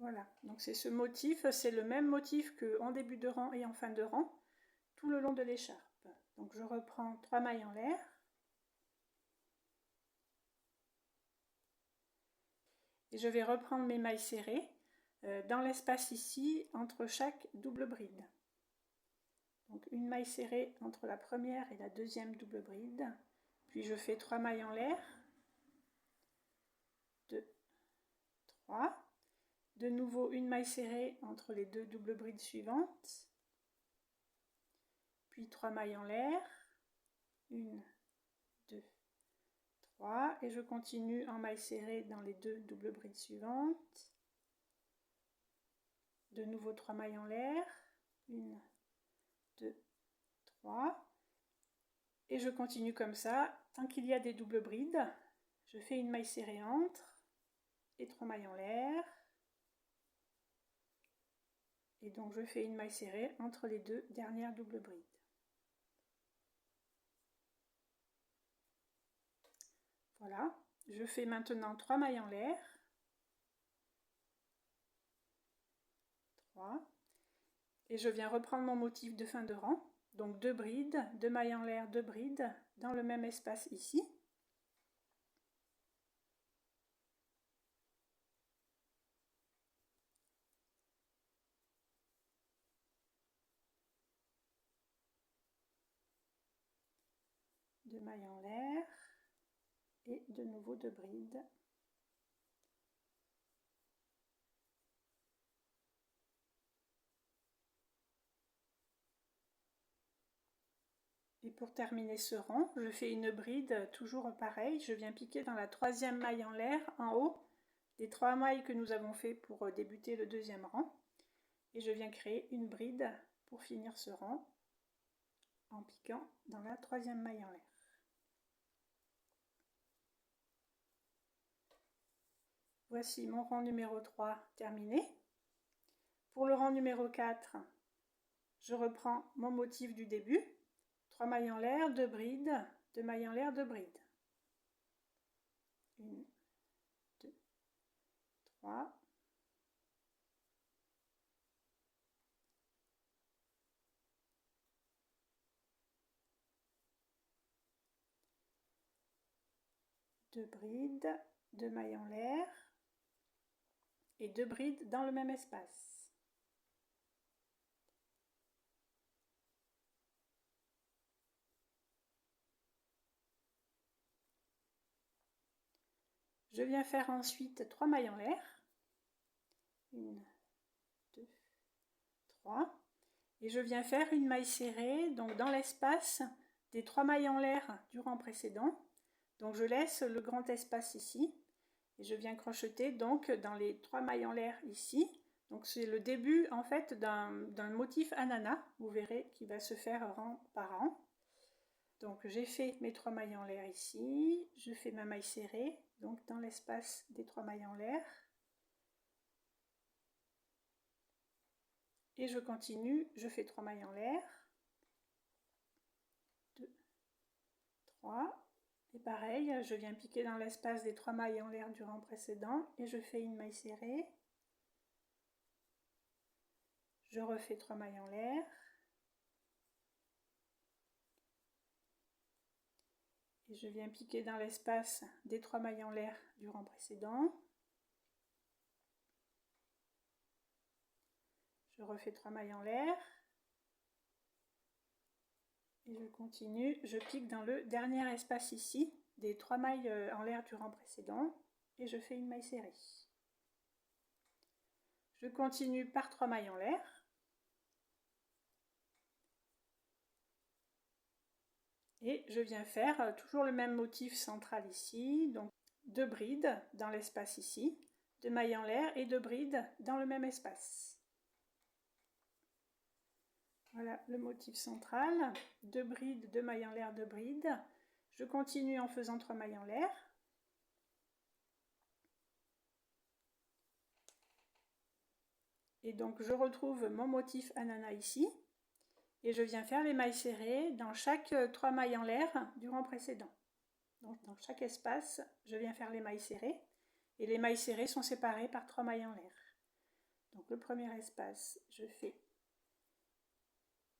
Voilà, donc c'est ce motif, c'est le même motif qu'en début de rang et en fin de rang, tout le long de l'écharpe. Donc je reprends 3 mailles en l'air. Et je vais reprendre mes mailles serrées dans l'espace ici, entre chaque double bride. Donc une maille serrée entre la première et la deuxième double bride. Puis je fais 3 mailles en l'air. 2, 3. De nouveau une maille serrée entre les deux doubles brides suivantes. Puis 3 mailles en l'air. 1, 2, 3. Et je continue en maille serrée dans les deux doubles brides suivantes. De nouveau 3 mailles en l'air. 1, 2, 3. Et je continue comme ça. Tant qu'il y a des doubles brides, je fais une maille serrée entre et 3 mailles en l'air. Et donc je fais une maille serrée entre les deux dernières doubles brides. Voilà, je fais maintenant 3 mailles en l'air. 3. Et je viens reprendre mon motif de fin de rang. Donc 2 brides, 2 mailles en l'air, 2 brides dans le même espace ici. Deux mailles en l'air et de nouveau 2 brides. Et pour terminer ce rang, je fais une bride toujours pareil. Je viens piquer dans la troisième maille en l'air en haut des 3 mailles que nous avons fait pour débuter le deuxième rang. Et je viens créer une bride pour finir ce rang en piquant dans la troisième maille en l'air. Voici mon rang numéro 3 terminé. Pour le rang numéro 4, je reprends mon motif du début. 3 mailles en l'air, 2 brides, 2 mailles en l'air, 2 brides. 1, 2, 3. Deux brides, 2 mailles en l'air et 2 brides dans le même espace. Je viens faire ensuite 3 mailles en l'air. 1, 2, 3. Et je viens faire une maille serrée donc dans l'espace des 3 mailles en l'air du rang précédent. Donc je laisse le grand espace ici et je viens crocheter donc dans les 3 mailles en l'air ici. Donc c'est le début en fait d'un motif ananas, vous verrez, qui va se faire rang par rang. Donc j'ai fait mes 3 mailles en l'air ici, je fais ma maille serrée donc dans l'espace des 3 mailles en l'air. Et je continue, je fais 3 mailles en l'air. 2, 3. Et pareil, je viens piquer dans l'espace des 3 mailles en l'air du rang précédent et je fais une maille serrée. Je refais 3 mailles en l'air. Et je viens piquer dans l'espace des 3 mailles en l'air du rang précédent. Je refais 3 mailles en l'air. Et je continue, je pique dans le dernier espace ici, des 3 mailles en l'air du rang précédent, et je fais une maille serrée. Je continue par 3 mailles en l'air. Et je viens faire toujours le même motif central ici, donc 2 brides dans l'espace ici, 2 mailles en l'air et 2 brides dans le même espace. Voilà le motif central, 2 brides, 2 mailles en l'air, 2 brides. Je continue en faisant 3 mailles en l'air. Et donc je retrouve mon motif ananas ici. Et je viens faire les mailles serrées dans chaque 3 mailles en l'air du rang précédent. Donc dans chaque espace, je viens faire les mailles serrées. Et les mailles serrées sont séparées par 3 mailles en l'air. Donc le premier espace, je fais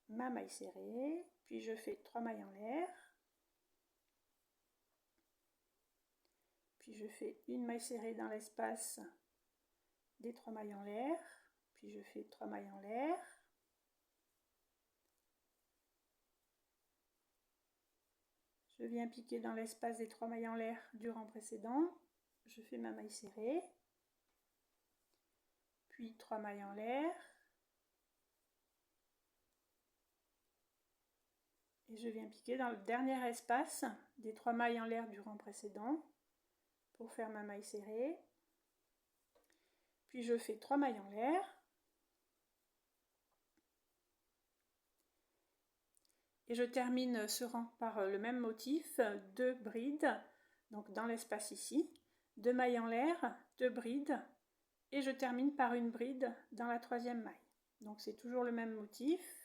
ma maille serrée, puis je fais 3 mailles en l'air, puis je fais une maille serrée dans l'espace des 3 mailles en l'air, puis je fais 3 mailles en l'air, je viens piquer dans l'espace des 3 mailles en l'air du rang précédent, je fais ma maille serrée, puis 3 mailles en l'air, et je viens piquer dans le dernier espace des 3 mailles en l'air du rang précédent pour faire ma maille serrée, puis je fais 3 mailles en l'air, et je termine ce rang par le même motif, 2 brides, donc dans l'espace ici, 2 mailles en l'air, 2 brides, et je termine par une bride dans la 3e maille. Donc c'est toujours le même motif.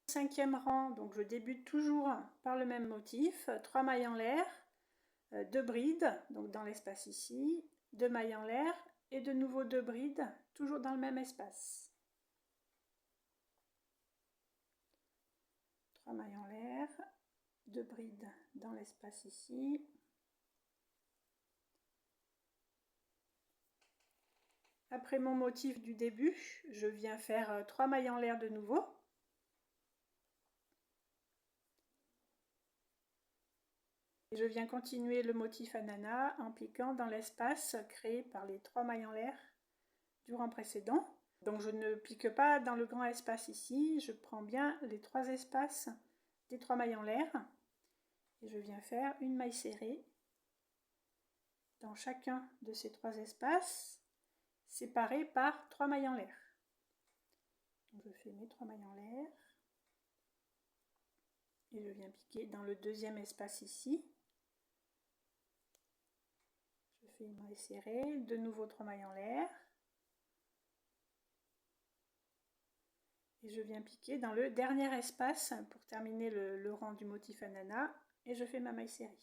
Cinquième rang, donc je débute toujours par le même motif, 3 mailles en l'air, 2 brides, donc dans l'espace ici, 2 mailles en l'air, et de nouveau 2 brides, toujours dans le même espace. 3 mailles en l'air, 2 brides dans l'espace ici. Après mon motif du début, je viens faire 3 mailles en l'air de nouveau. Et je viens continuer le motif ananas en piquant dans l'espace créé par les 3 mailles en l'air du rang précédent. Donc je ne pique pas dans le grand espace ici, je prends bien les 3 espaces des 3 mailles en l'air et je viens faire une maille serrée dans chacun de ces 3 espaces séparés par 3 mailles en l'air. Je fais mes 3 mailles en l'air et je viens piquer dans le deuxième espace ici. Je fais une maille serrée, de nouveau 3 mailles en l'air. Et je viens piquer dans le dernier espace pour terminer le rang du motif ananas et je fais ma maille serrée.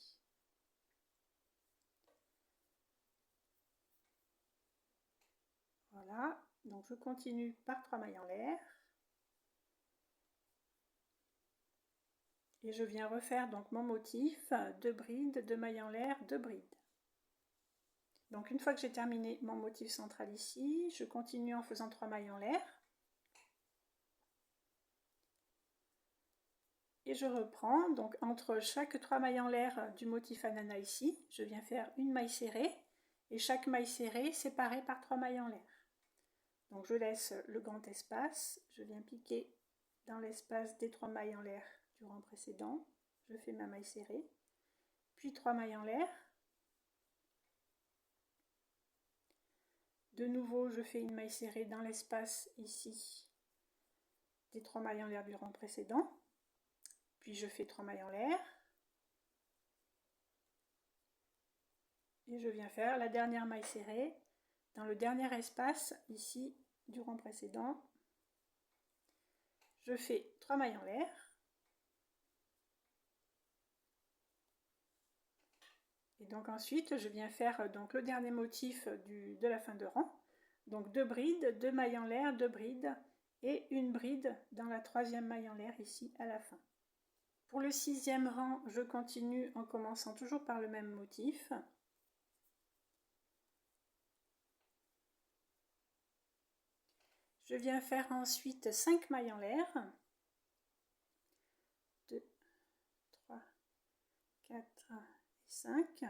Voilà, donc je continue par 3 mailles en l'air. Et je viens refaire donc mon motif, 2 brides, 2 mailles en l'air, 2 brides. Donc une fois que j'ai terminé mon motif central ici, je continue en faisant 3 mailles en l'air. Et je reprends, donc entre chaque 3 mailles en l'air du motif ananas ici, je viens faire une maille serrée, et chaque maille serrée séparée par 3 mailles en l'air. Donc je laisse le grand espace, je viens piquer dans l'espace des 3 mailles en l'air du rang précédent, je fais ma maille serrée, puis 3 mailles en l'air. De nouveau, je fais une maille serrée dans l'espace ici des 3 mailles en l'air du rang précédent, puis je fais 3 mailles en l'air, et je viens faire la dernière maille serrée dans le dernier espace ici du rang précédent. Je fais 3 mailles en l'air, et donc ensuite je viens faire donc le dernier motif de la fin de rang, donc 2 brides, 2 mailles en l'air, 2 brides et une bride dans la 3e maille en l'air ici à la fin. Pour le 6e rang, je continue en commençant toujours par le même motif. Je viens faire ensuite 5 mailles en l'air. 2, 3, 4 et 5.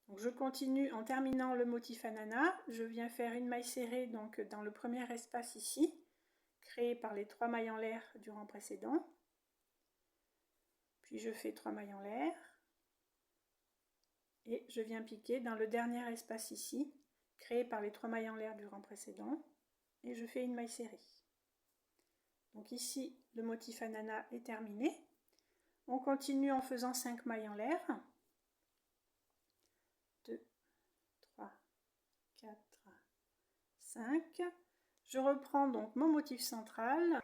Donc je continue en terminant le motif ananas. Je viens faire une maille serrée donc dans le premier espace ici, créé par les 3 mailles en l'air du rang précédent. Puis je fais 3 mailles en l'air. Et je viens piquer dans le dernier espace ici, créé par les 3 mailles en l'air du rang précédent. Et je fais une maille serrée. Donc ici, le motif ananas est terminé. On continue en faisant 5 mailles en l'air. 2, 3, 4, 5. Je reprends donc mon motif central.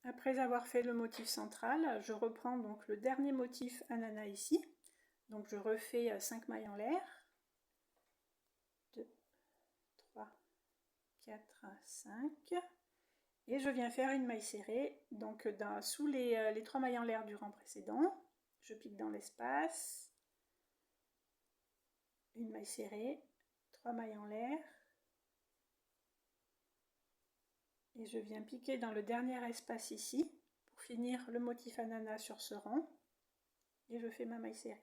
Après avoir fait le motif central, je reprends donc le dernier motif ananas ici. Donc je refais 5 mailles en l'air. 2, 3, 4, 5. Et je viens faire une maille serrée. Donc sous les 3 mailles en l'air du rang précédent, je pique dans l'espace. Une maille serrée, 3 mailles en l'air. Et je viens piquer dans le dernier espace ici pour finir le motif ananas sur ce rang. Et je fais ma maille serrée.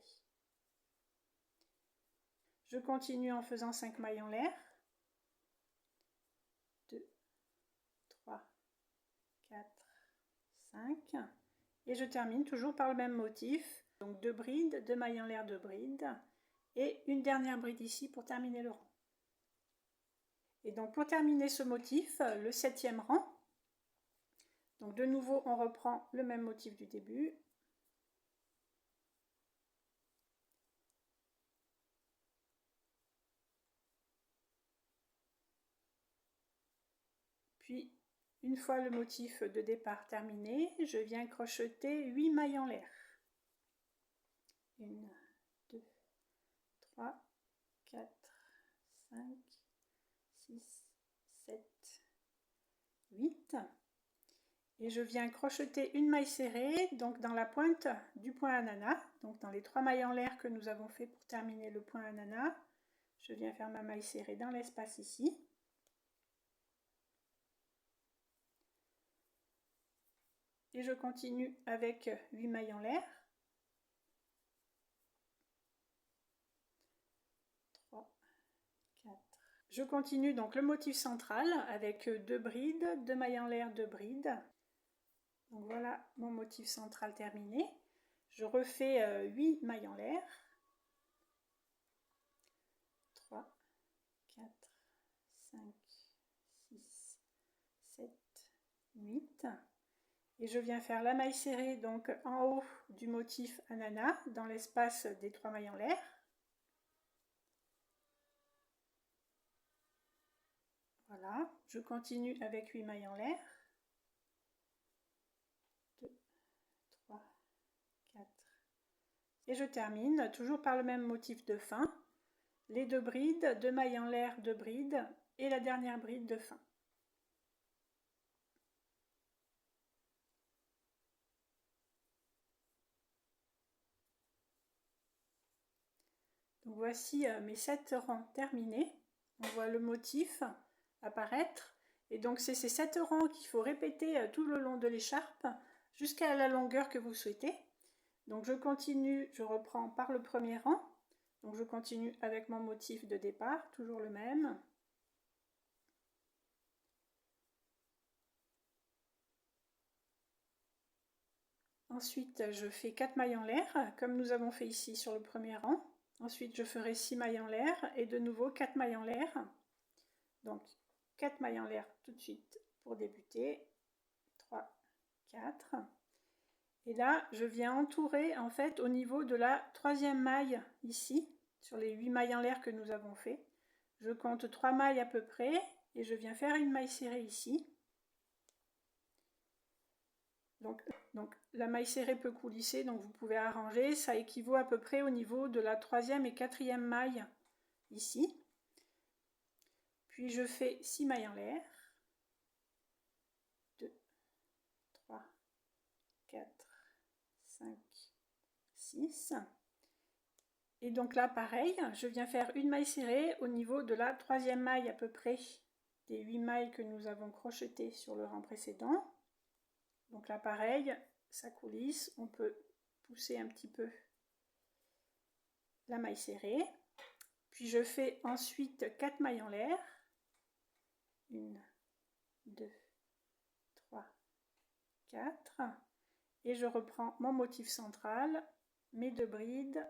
Je continue en faisant 5 mailles en l'air. 2, 3, 4, 5. Et je termine toujours par le même motif. Donc 2 brides, 2 mailles en l'air, 2 brides. Et une dernière bride ici pour terminer le rang. Et donc pour terminer ce motif, le 7e rang. Donc de nouveau, on reprend le même motif du début. Puis, une fois le motif de départ terminé, je viens crocheter 8 mailles en l'air. 1, 2, 3, 4, 5, 6, 7, 8. Et je viens crocheter une maille serrée, donc dans la pointe du point ananas, donc dans les 3 mailles en l'air que nous avons fait pour terminer le point ananas. Je viens faire ma maille serrée dans l'espace ici. Et je continue avec 8 mailles en l'air. 3, 4. Je continue donc le motif central avec 2 brides, 2 mailles en l'air, 2 brides. Donc voilà mon motif central terminé. Je refais 8 mailles en l'air. 3, 4, 5, 6, 7, 8. Et je viens faire la maille serrée donc en haut du motif ananas dans l'espace des 3 mailles en l'air. Voilà, je continue avec 8 mailles en l'air. 2, 3, 4. Et je termine toujours par le même motif de fin. Les 2 brides, 2 mailles en l'air, 2 brides et la dernière bride de fin. Donc voici mes 7 rangs terminés. On voit le motif apparaître. Et donc c'est ces 7 rangs qu'il faut répéter tout le long de l'écharpe jusqu'à la longueur que vous souhaitez. Donc je continue, je reprends par le premier rang. Donc je continue avec mon motif de départ, toujours le même. Ensuite je fais 4 mailles en l'air, comme nous avons fait ici sur le premier rang. Ensuite je ferai 6 mailles en l'air et de nouveau 4 mailles en l'air. Donc 4 mailles en l'air tout de suite pour débuter. 3, 4. Et là, je viens entourer en fait au niveau de la 3e maille ici, sur les 8 mailles en l'air que nous avons fait. Je compte 3 mailles à peu près et je viens faire une maille serrée ici. Donc la maille serrée peut coulisser, donc vous pouvez arranger. Ça équivaut à peu près au niveau de la 3e et 4e maille ici. Puis je fais 6 mailles en l'air. 2, 3, 4, 5, 6. Et donc là, pareil, je viens faire une maille serrée au niveau de la 3e maille à peu près des 8 mailles que nous avons crochetées sur le rang précédent. Donc là, pareil, ça coulisse, on peut pousser un petit peu la maille serrée. Puis je fais ensuite 4 mailles en l'air. 1, 2, 3, 4. Et je reprends mon motif central, mes 2 brides,